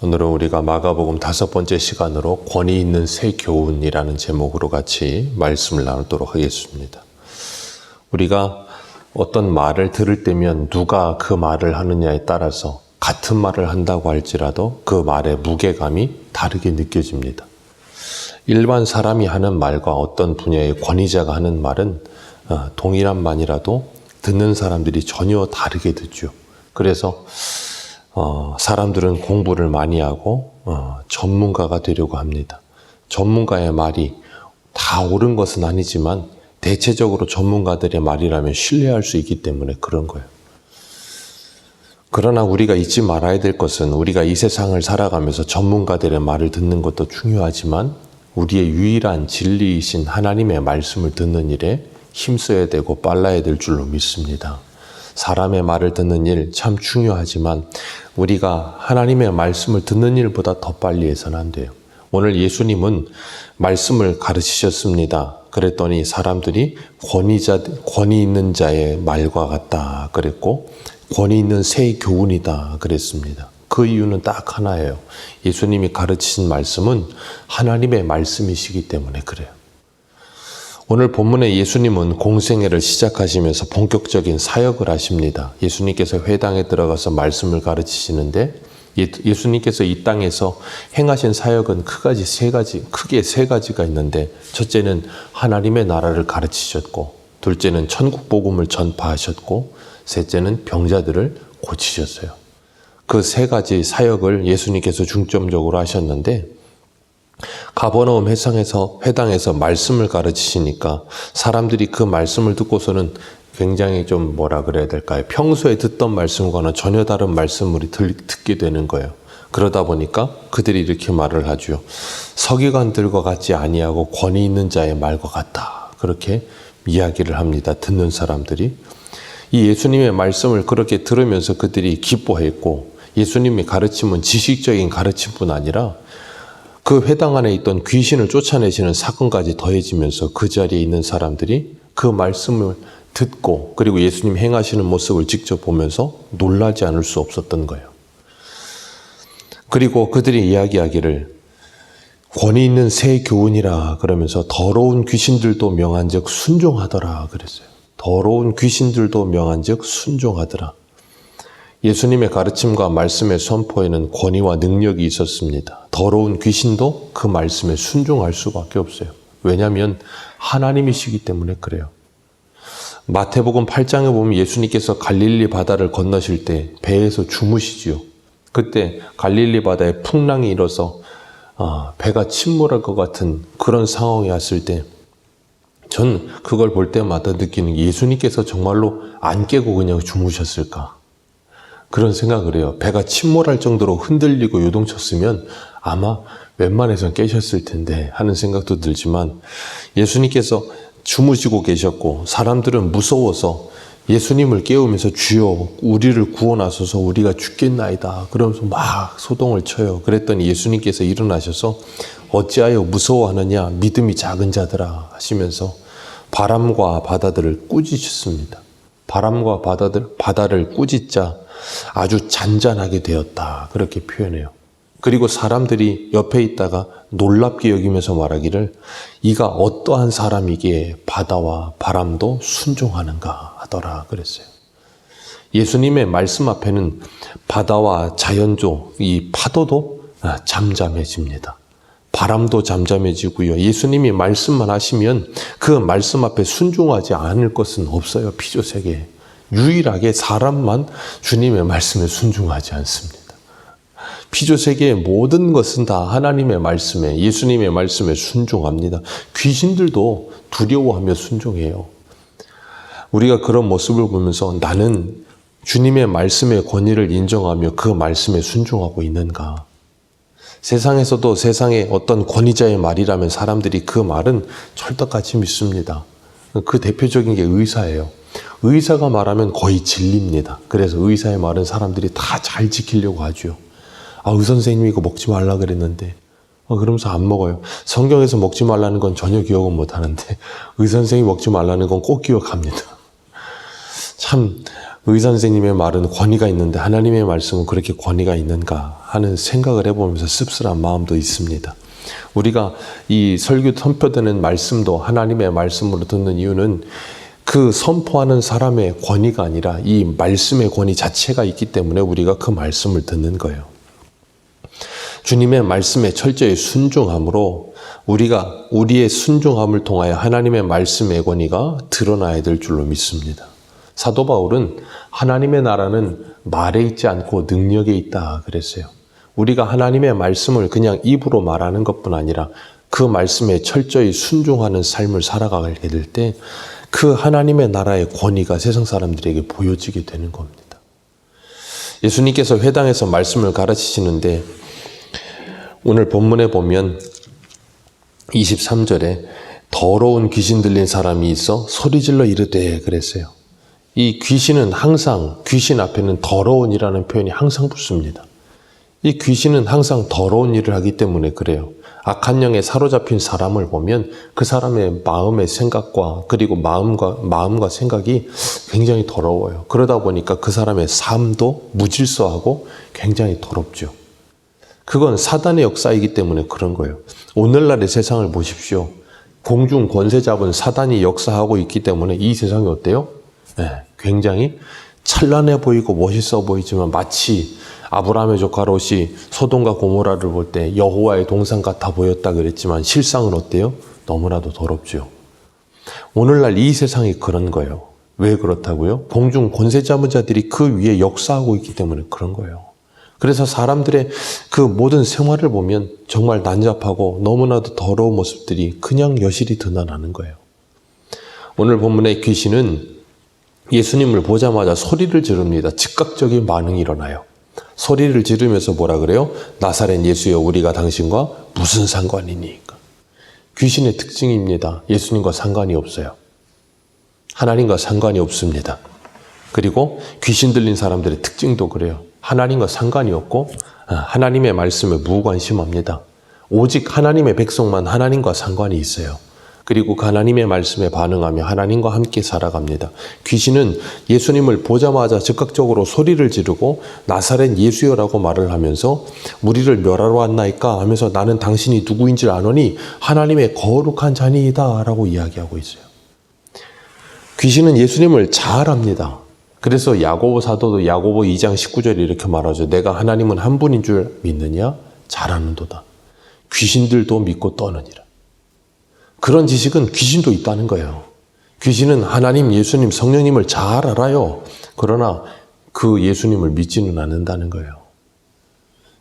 오늘은 우리가 마가복음 5번째 시간으로 권위 있는 새 교훈이라는 제목으로 같이 말씀을 나누도록 하겠습니다. 우리가 어떤 말을 들을 때면 누가 그 말을 하느냐에 따라서 같은 말을 한다고 할지라도 그 말의 무게감이 다르게 느껴집니다. 일반 사람이 하는 말과 어떤 분야의 권위자가 하는 말은 동일한 말이라도 듣는 사람들이 전혀 다르게 듣죠. 그래서 사람들은 공부를 많이 하고 전문가가 되려고 합니다. 전문가의 말이 다 옳은 것은 아니지만 대체적으로 전문가들의 말이라면 신뢰할 수 있기 때문에 그런 거예요. 그러나 우리가 잊지 말아야 될 것은 우리가 이 세상을 살아가면서 전문가들의 말을 듣는 것도 중요하지만 우리의 유일한 진리이신 하나님의 말씀을 듣는 일에 힘써야 되고 빨라야 될 줄로 믿습니다. 사람의 말을 듣는 일 참 중요하지만 우리가 하나님의 말씀을 듣는 일보다 더 빨리 해서는 안 돼요. 오늘 예수님은 말씀을 가르치셨습니다. 그랬더니 사람들이 권위 있는 자의 말과 같다 그랬고 권위 있는 새 교훈이다 그랬습니다. 그 이유는 딱 하나예요. 예수님이 가르치신 말씀은 하나님의 말씀이시기 때문에 그래요. 오늘 본문에 예수님은 공생애를 시작하시면서 본격적인 사역을 하십니다. 예수님께서 회당에 들어가서 말씀을 가르치시는데 예수님께서 이 땅에서 행하신 사역은 크게 세 가지가 있는데 첫째는 하나님의 나라를 가르치셨고 둘째는 천국 복음을 전파하셨고 셋째는 병자들을 고치셨어요. 그 세 가지 사역을 예수님께서 중점적으로 하셨는데 가버나움 회당에서 말씀을 가르치시니까 사람들이 그 말씀을 듣고서는 굉장히 좀 뭐라 그래야 될까요? 평소에 듣던 말씀과는 전혀 다른 말씀을 듣게 되는 거예요. 그러다 보니까 그들이 이렇게 말을 하죠. 서기관들과 같지 아니하고 권위 있는 자의 말과 같다. 그렇게 이야기를 합니다. 듣는 사람들이. 이 예수님의 말씀을 그렇게 들으면서 그들이 기뻐했고 예수님의 가르침은 지식적인 가르침뿐 아니라 그 회당 안에 있던 귀신을 쫓아내시는 사건까지 더해지면서 그 자리에 있는 사람들이 그 말씀을 듣고 그리고 예수님 행하시는 모습을 직접 보면서 놀라지 않을 수 없었던 거예요. 그리고 그들이 이야기하기를 권위 있는 새 교훈이라 그러면서 더러운 귀신들도 명한즉 순종하더라 그랬어요. 더러운 귀신들도 명한즉 순종하더라. 예수님의 가르침과 말씀의 선포에는 권위와 능력이 있었습니다. 더러운 귀신도 그 말씀에 순종할 수밖에 없어요. 왜냐하면 하나님이시기 때문에 그래요. 마태복음 8장에 보면 예수님께서 갈릴리 바다를 건너실 때 배에서 주무시지요. 그때 갈릴리 바다에 풍랑이 일어서 배가 침몰할 것 같은 그런 상황이 왔을 때 전 그걸 볼 때마다 느끼는 게 예수님께서 정말로 안 깨고 그냥 주무셨을까? 그런 생각을 해요. 배가 침몰할 정도로 흔들리고 요동쳤으면 아마 웬만해선 깨셨을 텐데 하는 생각도 들지만 예수님께서 주무시고 계셨고 사람들은 무서워서 예수님을 깨우면서 주여 우리를 구원하소서 우리가 죽겠나이다 그러면서 막 소동을 쳐요. 그랬더니 예수님께서 일어나셔서 어찌하여 무서워하느냐 믿음이 작은 자들아 하시면서 바람과 바다들을 꾸짖으셨습니다. 바람과 바다를 꾸짖자 아주 잔잔하게 되었다 그렇게 표현해요. 그리고 사람들이 옆에 있다가 놀랍게 여기면서 말하기를 이가 어떠한 사람이기에 바다와 바람도 순종하는가 하더라 그랬어요. 예수님의 말씀 앞에는 바다와 자연조 이 파도도 잠잠해집니다. 바람도 잠잠해지고요. 예수님이 말씀만 하시면 그 말씀 앞에 순종하지 않을 것은 없어요. 피조세계에. 유일하게 사람만 주님의 말씀에 순종하지 않습니다. 피조세계의 모든 것은 다 하나님의 말씀에 예수님의 말씀에 순종합니다. 귀신들도 두려워하며 순종해요. 우리가 그런 모습을 보면서 나는 주님의 말씀의 권위를 인정하며 그 말씀에 순종하고 있는가? 세상에서도 세상의 어떤 권위자의 말이라면 사람들이 그 말은 철떡같이 믿습니다. 그 대표적인 게 의사예요. 의사가 말하면 거의 진리입니다. 그래서 의사의 말은 사람들이 다 잘 지키려고 하죠. 의선생님이 이거 먹지 말라 그랬는데 그러면서 안 먹어요. 성경에서 먹지 말라는 건 전혀 기억은 못 하는데 의선생님이 먹지 말라는 건 꼭 기억합니다. 참 의사 선생님의 말은 권위가 있는데 하나님의 말씀은 그렇게 권위가 있는가 하는 생각을 해보면서 씁쓸한 마음도 있습니다. 우리가 이 설교 선포되는 말씀도 하나님의 말씀으로 듣는 이유는 그 선포하는 사람의 권위가 아니라 이 말씀의 권위 자체가 있기 때문에 우리가 그 말씀을 듣는 거예요. 주님의 말씀에 철저히 순종함으로 우리가 우리의 순종함을 통하여 하나님의 말씀의 권위가 드러나야 될 줄로 믿습니다. 사도 바울은 하나님의 나라는 말에 있지 않고 능력에 있다 그랬어요. 우리가 하나님의 말씀을 그냥 입으로 말하는 것뿐 아니라 그 말씀에 철저히 순종하는 삶을 살아가게 될 때 그 하나님의 나라의 권위가 세상 사람들에게 보여지게 되는 겁니다. 예수님께서 회당에서 말씀을 가르치시는데 오늘 본문에 보면 23절에 더러운 귀신 들린 사람이 있어 소리질러 이르되 그랬어요. 이 귀신은 항상 귀신 앞에는 더러운이라는 표현이 항상 붙습니다. 이 귀신은 항상 더러운 일을 하기 때문에 그래요. 악한 영에 사로잡힌 사람을 보면 그 사람의 마음의 생각과 그리고 마음과 생각이 굉장히 더러워요. 그러다 보니까 그 사람의 삶도 무질서하고 굉장히 더럽죠. 그건 사단의 역사이기 때문에 그런 거예요. 오늘날의 세상을 보십시오. 공중 권세 잡은 사단이 역사하고 있기 때문에 이 세상이 어때요? 네, 굉장히 찬란해 보이고 멋있어 보이지만 마치 아브라함의 조카 롯이 소돔과 고모라를 볼 때 여호와의 동산 같아 보였다 그랬지만 실상은 어때요? 너무나도 더럽죠. 오늘날 이 세상이 그런 거예요. 왜 그렇다고요? 공중 권세 잡은 자들이 그 위에 역사하고 있기 때문에 그런 거예요. 그래서 사람들의 그 모든 생활을 보면 정말 난잡하고 너무나도 더러운 모습들이 그냥 여실히 드러나는 거예요. 오늘 본문의 귀신은 예수님을 보자마자 소리를 지릅니다. 즉각적인 반응이 일어나요. 소리를 지르면서 뭐라 그래요? 나사렛 예수여 우리가 당신과 무슨 상관이니까. 귀신의 특징입니다. 예수님과 상관이 없어요. 하나님과 상관이 없습니다. 그리고 귀신 들린 사람들의 특징도 그래요. 하나님과 상관이 없고 하나님의 말씀에 무관심합니다. 오직 하나님의 백성만 하나님과 상관이 있어요. 그리고 그 하나님의 말씀에 반응하며 하나님과 함께 살아갑니다. 귀신은 예수님을 보자마자 즉각적으로 소리를 지르고 나사렛 예수여라고 말을 하면서 우리를 멸하러 왔나이까 하면서 나는 당신이 누구인 줄 아노니 하나님의 거룩한 자니이다 라고 이야기하고 있어요. 귀신은 예수님을 잘 압니다. 그래서 야고보 사도도 야고보 2장 19절에 이렇게 말하죠. 내가 하나님은 한 분인 줄 믿느냐? 잘 아는도다. 귀신들도 믿고 떠느니라. 그런 지식은 귀신도 있다는 거예요. 귀신은 하나님, 예수님, 성령님을 잘 알아요. 그러나 그 예수님을 믿지는 않는다는 거예요.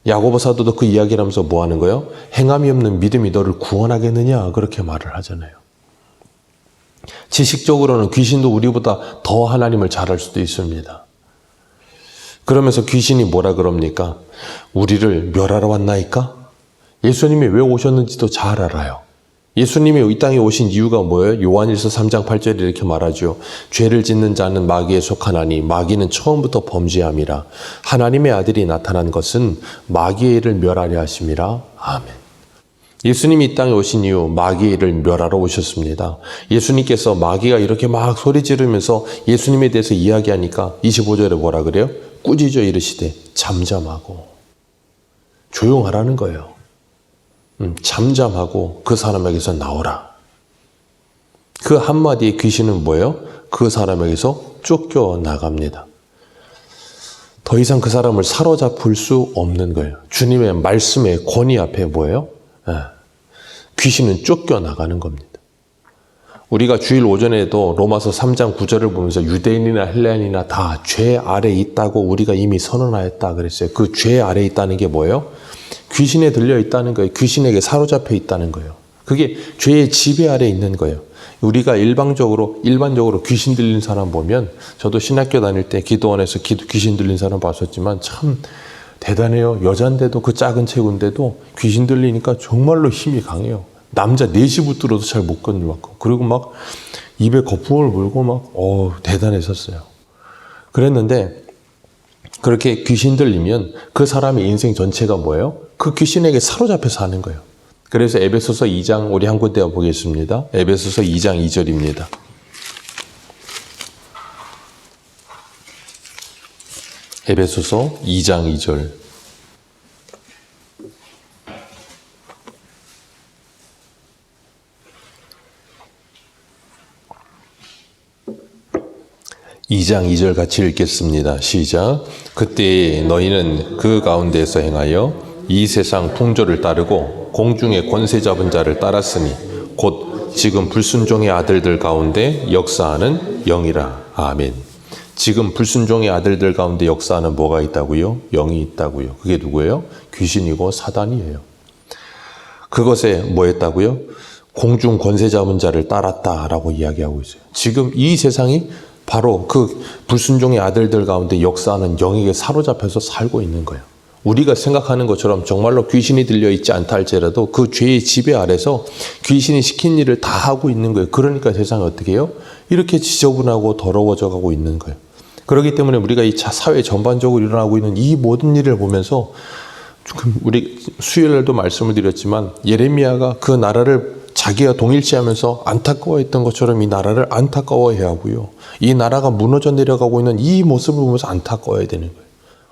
야고보 사도도 그 이야기를 하면서 뭐 하는 거예요? 행함이 없는 믿음이 너를 구원하겠느냐? 그렇게 말을 하잖아요. 지식적으로는 귀신도 우리보다 더 하나님을 잘 알 수도 있습니다. 그러면서 귀신이 뭐라 그럽니까? 우리를 멸하러 왔나이까? 예수님이 왜 오셨는지도 잘 알아요. 예수님이 이 땅에 오신 이유가 뭐예요? 요한일서 3장 8절에 이렇게 말하죠. 죄를 짓는 자는 마귀에 속하나니 마귀는 처음부터 범죄함이라. 하나님의 아들이 나타난 것은 마귀의 일을 멸하려 하심이라. 아멘. 예수님이 이 땅에 오신 이유 마귀의 일을 멸하러 오셨습니다. 예수님께서 마귀가 이렇게 막 소리 지르면서 예수님에 대해서 이야기하니까 25절에 뭐라 그래요? 꾸짖어 이르시되 잠잠하고 조용하라는 거예요. 잠잠하고 그 사람에게서 나오라. 그 한마디의 귀신은 뭐예요? 그 사람에게서 쫓겨나갑니다. 더 이상 그 사람을 사로잡을 수 없는 거예요. 주님의 말씀의 권위 앞에 뭐예요? 귀신은 쫓겨나가는 겁니다. 우리가 주일 오전에도 로마서 3장 9절을 보면서 유대인이나 헬레인이나 다 죄 아래에 있다고 우리가 이미 선언하였다 그랬어요. 그 죄 아래에 있다는 게 뭐예요? 귀신에 들려 있다는 거예요. 귀신에게 사로잡혀 있다는 거예요. 그게 죄의 지배 아래에 있는 거예요. 우리가 일반적으로 귀신 들린 사람 보면 저도 신학교 다닐 때 기도원에서 귀신 들린 사람 봤었지만 참 대단해요. 여잔데도 그 작은 체구인데도 귀신 들리니까 정말로 힘이 강해요. 남자 4시 붙들어도 잘 못 건드렸고 그리고 막 입에 거품을 물고 막 대단했었어요. 그랬는데 그렇게 귀신 들리면 그 사람의 인생 전체가 뭐예요? 그 귀신에게 사로잡혀 사는 거예요. 그래서 에베소서 2장 우리 한 군데 보겠습니다. 에베소서 2장 2절입니다. 에베소서 2장 2절. 이 장 2절 같이 읽겠습니다. 시작. 그때 너희는 그 가운데서 행하여 이 세상 풍조를 따르고 공중의 권세 잡은 자를 따랐으니 곧 지금 불순종의 아들들 가운데 역사하는 영이라. 아멘. 지금 불순종의 아들들 가운데 역사하는 뭐가 있다고요? 영이 있다고요. 그게 누구예요? 귀신이고 사단이에요. 그것에 뭐 했다고요? 공중 권세 잡은 자를 따랐다라고 이야기하고 있어요. 지금 이 세상이 바로 그 불순종의 아들들 가운데 역사하는 영에게 사로잡혀서 살고 있는 거예요. 우리가 생각하는 것처럼 정말로 귀신이 들려 있지 않다 할지라도 그 죄의 지배 아래서 귀신이 시킨 일을 다 하고 있는 거예요. 그러니까 세상이 어떻게 해요? 이렇게 지저분하고 더러워져 가고 있는 거예요. 그렇기 때문에 우리가 이 사회 전반적으로 일어나고 있는 이 모든 일을 보면서 우리 수요일에도 말씀을 드렸지만 예레미야가 그 나라를 자기가 동일시하면서 안타까워했던 것처럼 이 나라를 안타까워해야 하고요. 이 나라가 무너져 내려가고 있는 이 모습을 보면서 안타까워해야 되는 거예요.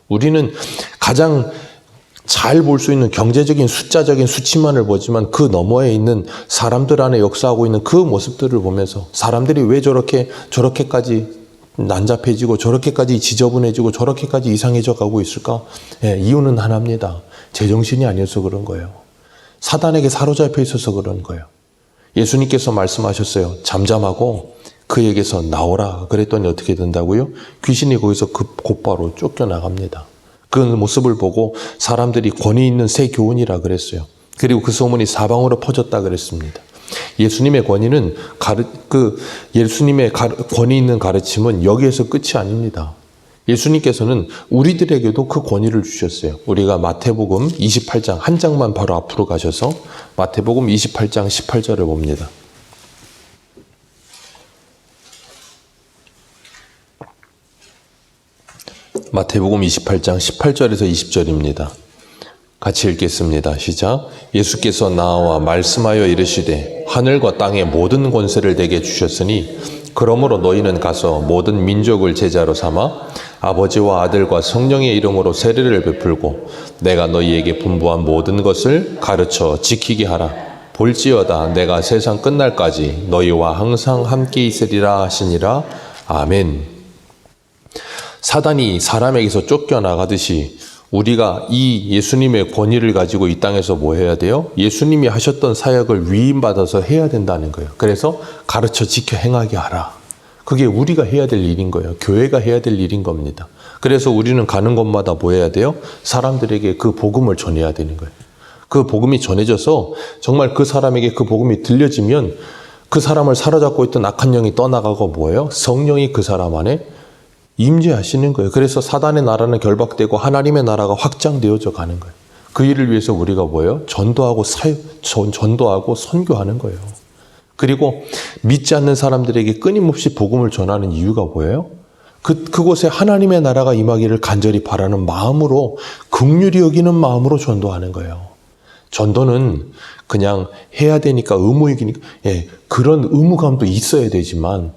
우리는 가장 잘 볼 수 있는 경제적인 숫자적인 수치만을 보지만 그 너머에 있는 사람들 안에 역사하고 있는 그 모습들을 보면서 사람들이 왜 저렇게까지 난잡해지고 저렇게까지 지저분해지고 저렇게까지 이상해져 가고 있을까? 이유는 하나입니다. 제정신이 아니어서 그런 거예요. 사단에게 사로잡혀 있어서 그런 거예요. 예수님께서 말씀하셨어요. 잠잠하고 그에게서 나오라. 그랬더니 어떻게 된다고요? 귀신이 거기서 곧바로 쫓겨나갑니다. 그 모습을 보고 사람들이 권위 있는 새 교훈이라 그랬어요. 그리고 그 소문이 사방으로 퍼졌다 그랬습니다. 예수님의 권위는 예수님의 권위 있는 가르침은 여기에서 끝이 아닙니다. 예수님께서는 우리들에게도 그 권위를 주셨어요. 우리가 마태복음 28장 한 장만 바로 앞으로 가셔서 마태복음 28장 18절을 봅니다. 마태복음 28장 18절에서 20절입니다. 같이 읽겠습니다. 시작. 예수께서 나와 말씀하여 이르시되 하늘과 땅의 모든 권세를 내게 주셨으니 그러므로 너희는 가서 모든 민족을 제자로 삼아 아버지와 아들과 성령의 이름으로 세례를 베풀고 내가 너희에게 분부한 모든 것을 가르쳐 지키게 하라. 볼지어다 내가 세상 끝날까지 너희와 항상 함께 있으리라 하시니라. 아멘. 사단이 사람에게서 쫓겨나가듯이 우리가 이 예수님의 권위를 가지고 이 땅에서 뭐 해야 돼요? 예수님이 하셨던 사역을 위임받아서 해야 된다는 거예요. 그래서 가르쳐 지켜 행하게 하라. 그게 우리가 해야 될 일인 거예요. 교회가 해야 될 일인 겁니다. 그래서 우리는 가는 곳마다 뭐 해야 돼요? 사람들에게 그 복음을 전해야 되는 거예요. 그 복음이 전해져서 정말 그 사람에게 그 복음이 들려지면 그 사람을 사로잡고 있던 악한 영이 떠나가고 뭐예요? 성령이 그 사람 안에 임재하시는 거예요. 그래서 사단의 나라는 결박되고 하나님의 나라가 확장되어져 가는 거예요. 그 일을 위해서 우리가 뭐예요? 전도하고 선교하는 거예요. 그리고 믿지 않는 사람들에게 끊임없이 복음을 전하는 이유가 뭐예요? 그곳에 하나님의 나라가 임하기를 간절히 바라는 마음으로, 긍휼히 여기는 마음으로 전도하는 거예요. 전도는 그냥 해야 되니까 의무이기니까, 그런 의무감도 있어야 되지만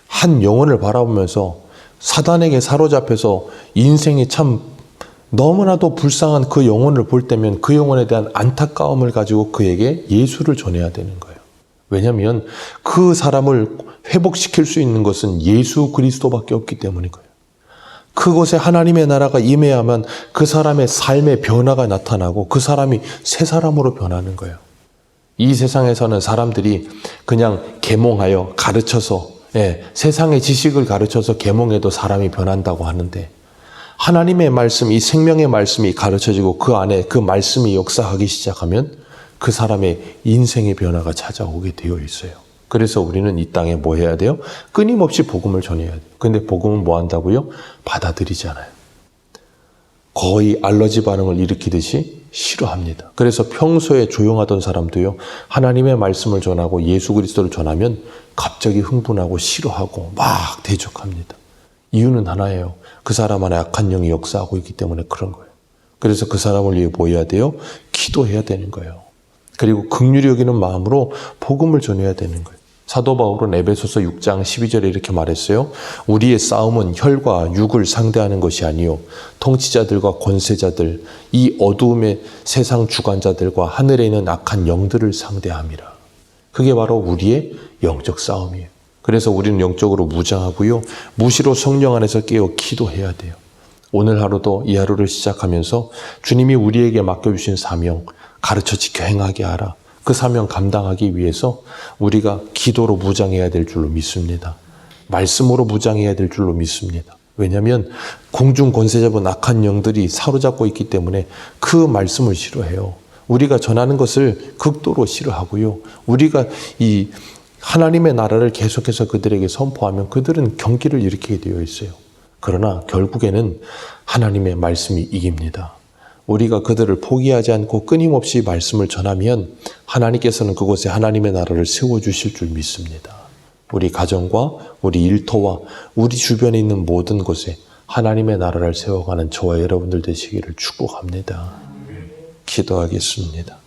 한 영혼을 바라보면서 사단에게 사로잡혀서 인생이 참 너무나도 불쌍한 그 영혼을 볼 때면 그 영혼에 대한 안타까움을 가지고 그에게 예수를 전해야 되는 거예요. 왜냐하면 그 사람을 회복시킬 수 있는 것은 예수 그리스도밖에 없기 때문인 거예요. 그곳에 하나님의 나라가 임해야만 그 사람의 삶의 변화가 나타나고 그 사람이 새 사람으로 변하는 거예요. 이 세상에서는 사람들이 그냥 계몽하여 가르쳐서 세상의 지식을 가르쳐서 계몽해도 사람이 변한다고 하는데 하나님의 말씀, 이 생명의 말씀이 가르쳐지고 그 안에 그 말씀이 역사하기 시작하면 그 사람의 인생의 변화가 찾아오게 되어 있어요. 그래서 우리는 이 땅에 뭐 해야 돼요? 끊임없이 복음을 전해야 돼요. 근데 복음은 뭐 한다고요? 받아들이잖아요. 거의 알러지 반응을 일으키듯이 싫어합니다. 그래서 평소에 조용하던 사람도요, 하나님의 말씀을 전하고 예수 그리스도를 전하면 갑자기 흥분하고 싫어하고 막 대적합니다. 이유는 하나예요. 그 사람 안에 악한 영이 역사하고 있기 때문에 그런 거예요. 그래서 그 사람을 위해 뭐 해야 돼요? 기도해야 되는 거예요. 그리고 긍휼히 여기는 마음으로 복음을 전해야 되는 거예요. 사도 바울은 에베소서 6장 12절에 이렇게 말했어요. 우리의 싸움은 혈과 육을 상대하는 것이 아니요 통치자들과 권세자들, 이 어두움의 세상 주관자들과 하늘에 있는 악한 영들을 상대함이라. 그게 바로 우리의 영적 싸움이에요. 그래서 우리는 영적으로 무장하고요. 무시로 성령 안에서 깨어 기도해야 돼요. 오늘 하루도 이 하루를 시작하면서 주님이 우리에게 맡겨주신 사명, 가르쳐 지켜 행하게 하라. 그 사명 감당하기 위해서 우리가 기도로 무장해야 될 줄로 믿습니다. 말씀으로 무장해야 될 줄로 믿습니다. 왜냐하면 공중 권세자분 악한 영들이 사로잡고 있기 때문에 그 말씀을 싫어해요. 우리가 전하는 것을 극도로 싫어하고요. 우리가 이 하나님의 나라를 계속해서 그들에게 선포하면 그들은 경기를 일으키게 되어 있어요. 그러나 결국에는 하나님의 말씀이 이깁니다. 우리가 그들을 포기하지 않고 끊임없이 말씀을 전하면 하나님께서는 그곳에 하나님의 나라를 세워주실 줄 믿습니다. 우리 가정과 우리 일터와 우리 주변에 있는 모든 곳에 하나님의 나라를 세워가는 저와 여러분들 되시기를 축복합니다. 기도하겠습니다.